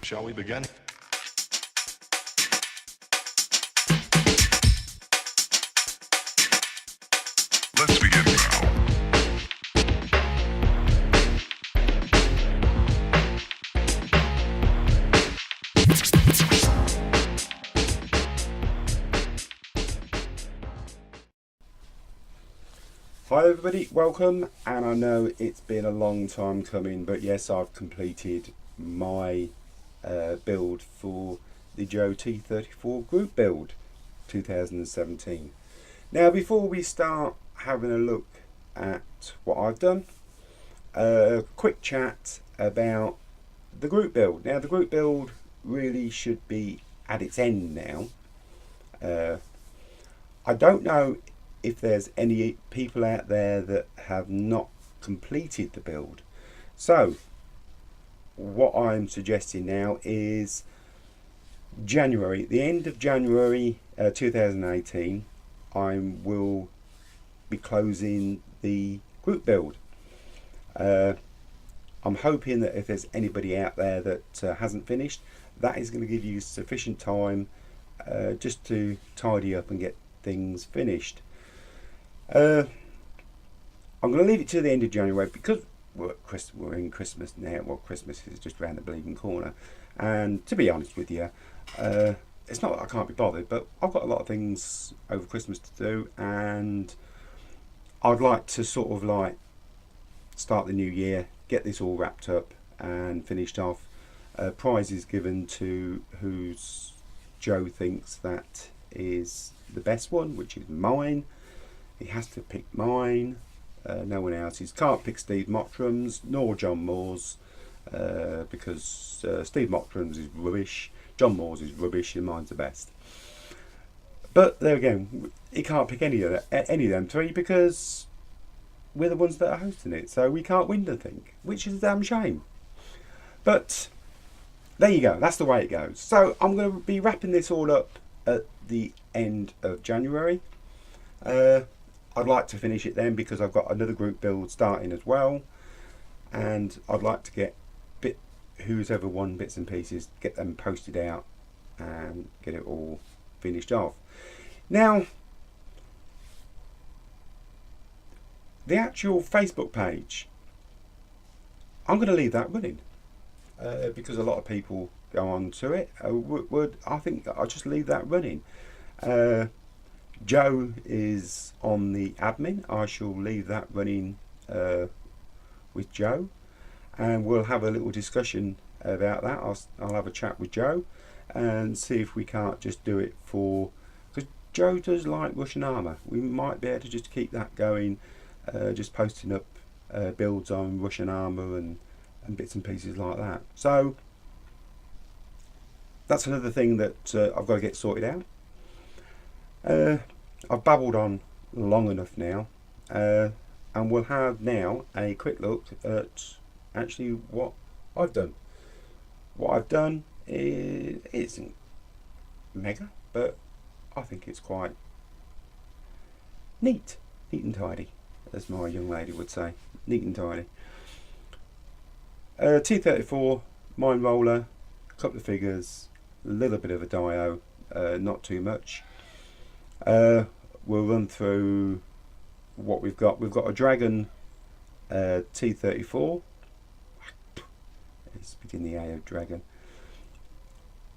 Shall we begin? Let's begin now. Hi everybody, welcome, and I know it's been a long time coming, but yes, I've completed my build for the Joe T34 group build 2017. Now before we start having a look at what I've done, a quick chat about the group build. Now the group build really should be at its end now. I don't know if there's any people out there that have not completed the build. So what I'm suggesting now is January, the end of January 2018, I will be closing the group build. I'm hoping that if there's anybody out there that hasn't finished, that is going to give you sufficient time just to tidy up and get things finished. I'm going to leave it to the end of January because we're in Christmas now. Well, Christmas is just around the bleeding corner, and to be honest with you, it's not that I can't be bothered, but I've got a lot of things over Christmas to do, and I'd like to sort of like start the new year, get this all wrapped up and finished off. Prizes given to whose Joe thinks that is the best one, which is mine. He has to pick mine, no one else's. Can't pick Steve Mottram's nor John Moore's because Steve Mottram's is rubbish, John Moore's is rubbish, and mine's the best. But there again, he can't pick any of them three because we're the ones that are hosting it, so we can't win nothing, which is a damn shame. But there you go, that's the way it goes. So I'm going to be wrapping this all up at the end of January. I'd like to finish it then because I've got another group build starting as well, and I'd like to get who's ever won bits and pieces, get them posted out and get it all finished off. Now the actual Facebook page, I'm going to leave that running because a lot of people go on to it. I think I'll just leave that running. Joe is on the admin. I shall leave that running with Joe, and we'll have a little discussion about that. I'll have a chat with Joe and see if we can't just do it for, because Joe does like Russian armour. We might be able to just keep that going, just posting up builds on Russian armour and bits and pieces like that. So that's another thing that I've got to get sorted out. I've babbled on long enough now, and we'll have now a quick look at actually what I've done. What I've done isn't mega, but I think it's quite neat and tidy, as my young lady would say. Neat and tidy. T34 mine roller, a couple of figures, a little bit of a dio, not too much. We'll run through what we've got. We've got a Dragon T34. It's begin the A of Dragon.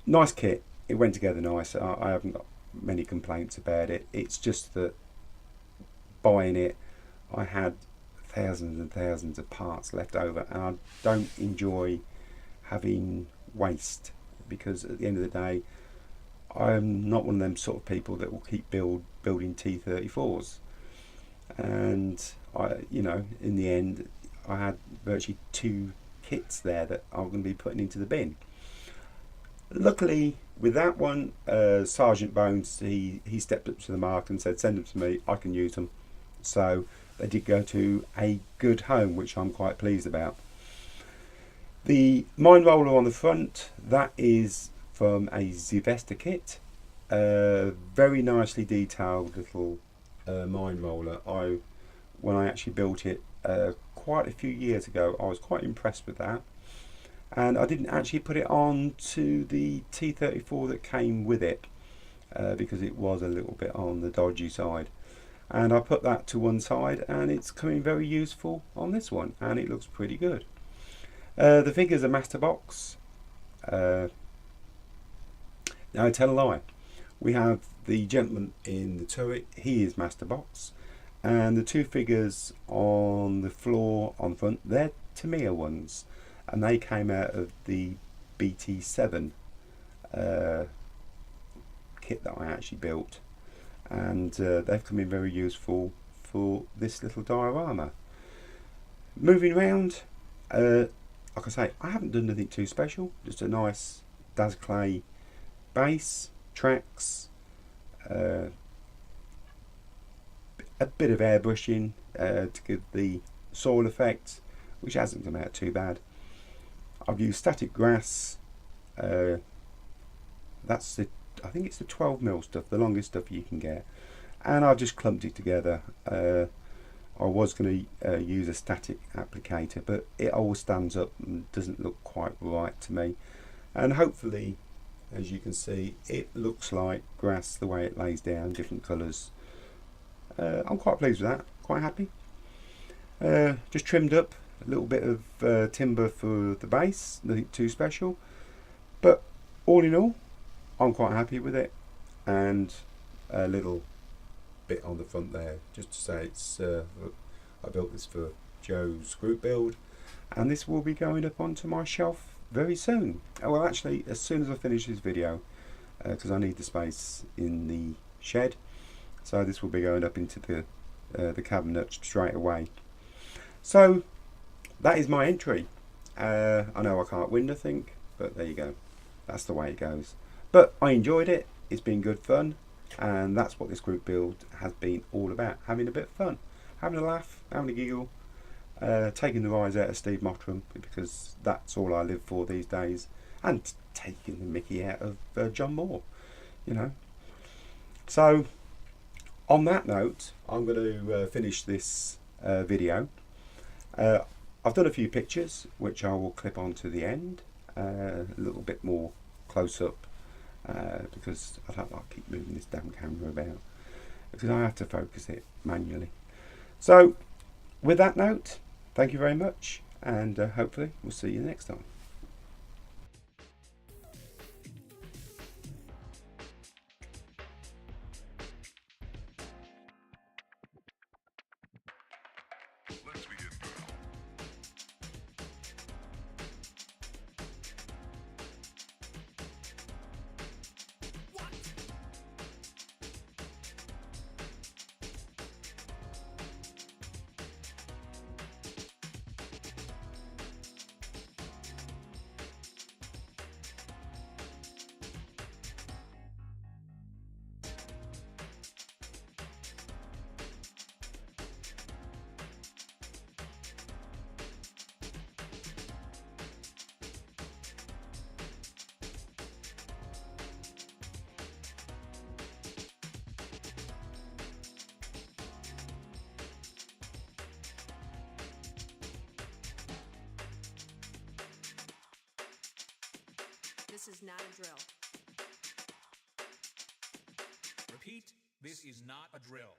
Nice kit. It went together nice. I haven't got many complaints about it. It's just that buying it, I had thousands and thousands of parts left over, and I don't enjoy having waste, because at the end of the day, I'm not one of them sort of people that will keep building T34s. And in the end, I had virtually 2 kits there that I'm going to be putting into the bin. Luckily, with that one, Sergeant Bones, he stepped up to the mark and said, send them to me, I can use them. So they did go to a good home, which I'm quite pleased about. The mine roller on the front, that is from a Zivesta kit. Very nicely detailed little mine roller. When I actually built it quite a few years ago, I was quite impressed with that. and I didn't actually put it on to the T34 that came with it because it was a little bit on the dodgy side, and I put that to one side, and it's coming very useful on this one, and it looks pretty good. The figures are Master Box. No, I tell a lie. We have the gentleman in the turret, he is Master Box, and the two figures on the floor on front, they're Tamiya ones, and they came out of the BT7 kit that I actually built, and they've come in very useful for this little diorama. Moving around, like I say, I haven't done anything too special, just a nice Daz Clay base, tracks, a bit of airbrushing to give the soil effect, which hasn't come out too bad. I've used static grass, that's the, I think it's the 12mm stuff, the longest stuff you can get, and I've just clumped it together. I was going to use a static applicator, but it always stands up and doesn't look quite right to me, and hopefully, as you can see, it looks like grass the way it lays down, different colours. I'm quite pleased with that, quite happy. Just trimmed up a little bit of timber for the base, nothing too special, but all in all I'm quite happy with it. And a little bit on the front there just to say it's I built this for Joe's group build, and this will be going up onto my shelf very soon. Well, actually as soon as I finish this video, because I need the space in the shed, so this will be going up into the cabinet straight away. So that is my entry. I know I can't win nothing, but there you go, that's the way it goes. But I enjoyed it, it's been good fun, and that's what this group build has been all about, having a bit of fun, having a laugh, having a giggle, taking the rise out of Steve Mottram, because that's all I live for these days, and taking the mickey out of John Moore, you know. So on that note, I'm going to finish this video. I've done a few pictures which I will clip onto the end, a little bit more close up, because I don't like to keep moving this damn camera about, because I have to focus it manually. So with that note, thank you very much, and hopefully we'll see you next time. Let's begin now. This is not a drill. Repeat, this is not a drill.